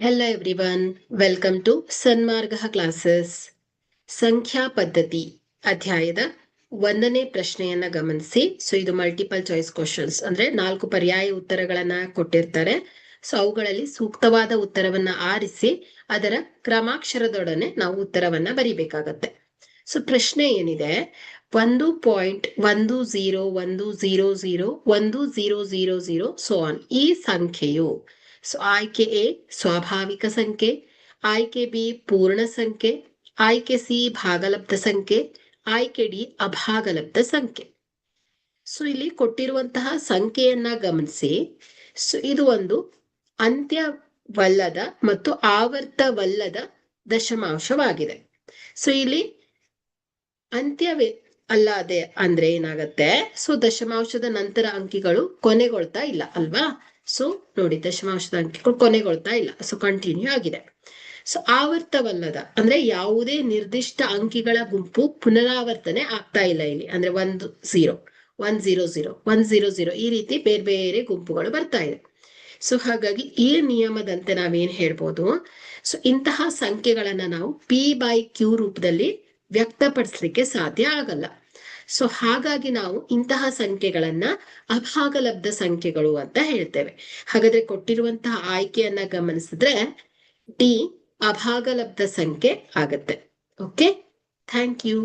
Hello everyone, welcome to Sanmarga classes. ಸಂಖ್ಯಾ ಪದ್ಧತಿ ಅಧ್ಯಾಯದ 1ನೇ ಪ್ರಶ್ನೆಯನ್ನ ಗಮನಿಸಿ. ಇದು ಮಲ್ಟಿಪಲ್ ಚಾಯ್ಸ್ ಕ್ವಶನ್ಸ್ ಅಂದ್ರೆ 4 ಪರ್ಯಾಯ ಉತ್ತರಗಳನ್ನ ಕೊಟ್ಟಿರ್ತಾರೆ. ಅವುಗಳಲ್ಲಿ ಸೂಕ್ತವಾದ ಉತ್ತರವನ್ನ ಆರಿಸಿ ಅದರ ಕ್ರಮಾಕ್ಷರದೊಡನೆ ನಾವು ಉತ್ತರವನ್ನ ಬರಿಬೇಕಾಗತ್ತೆ. ಪ್ರಶ್ನೆ ಏನಿದೆ, 1.1010001000 ಸೋ ಆನ್ ಈ ಸಂಖ್ಯೆಯು ಆಯ್ಕೆ ಎ ಸ್ವಾಭಾವಿಕ ಸಂಖ್ಯೆ, ಆಯ್ಕೆ ಬಿ ಪೂರ್ಣ ಸಂಖ್ಯೆ, ಆಯ್ಕೆ ಸಿ ಭಾಗಲಬ್ಧ ಸಂಖ್ಯೆ, ಆಯ್ಕೆ ಡಿ ಅಭಾಗಲಬ್ಧ ಸಂಖ್ಯೆ. ಇಲ್ಲಿ ಕೊಟ್ಟಿರುವಂತಹ ಸಂಖ್ಯೆಯನ್ನ ಗಮನಿಸಿ. ಇದು ಒಂದು ಅಂತ್ಯವಲ್ಲದ ಮತ್ತು ಆವರ್ತವಲ್ಲದ ದಶಮಾಂಶವಾಗಿದೆ. ಇಲ್ಲಿ ಅಂತ್ಯವೇ ಅಲ್ಲದೆ ಅಂದ್ರೆ ಏನಾಗತ್ತೆ, ದಶಮಾಂಶದ ನಂತರ ಅಂಕಿಗಳು ಕೊನೆಗೊಳ್ತಾ ಇಲ್ಲ ಅಲ್ವಾ. ನೋಡಿ, ದಶಮಾಂಶದ ಅಂಕಿಗಳು ಕೊನೆಗೊಳ್ತಾ ಇಲ್ಲ, ಕಂಟಿನ್ಯೂ ಆಗಿದೆ. ಆವರ್ತವಲ್ಲದ ಅಂದ್ರೆ ಯಾವುದೇ ನಿರ್ದಿಷ್ಟ ಅಂಕಿಗಳ ಗುಂಪು ಪುನರಾವರ್ತನೆ ಆಗ್ತಾ ಇಲ್ಲ ಇಲ್ಲಿ. ಅಂದ್ರೆ 1 0 1 0 0 1 0 0 ಈ ರೀತಿ ಬೇರೆ ಬೇರೆ ಗುಂಪುಗಳು ಬರ್ತಾ ಇದೆ. ಹಾಗಾಗಿ ಈ ನಿಯಮದಂತೆ ನಾವೇನ್ ಹೇಳ್ಬೋದು, ಇಂತಹ ಸಂಖ್ಯೆಗಳನ್ನ ನಾವು P/Q ರೂಪದಲ್ಲಿ ವ್ಯಕ್ತಪಡಿಸ್ಲಿಕ್ಕೆ ಸಾಧ್ಯ ಆಗಲ್ಲ. ಹಾಗಾಗಿ ನಾವು ಇಂತಹ ಸಂಖ್ಯೆಗಳನ್ನ ಅಭಾಗಲಬ್ಧ ಸಂಖ್ಯೆಗಳು ಅಂತ ಹೇಳ್ತೇವೆ. ಹಾಗಾದ್ರೆ ಕೊಟ್ಟಿರುವಂತಹ ಆಯ್ಕೆಯನ್ನ ಗಮನಿಸಿದ್ರೆ ಡಿ ಅಭಾಗಲಬ್ಧ ಸಂಖ್ಯೆ ಆಗತ್ತೆ. Okay, thank you.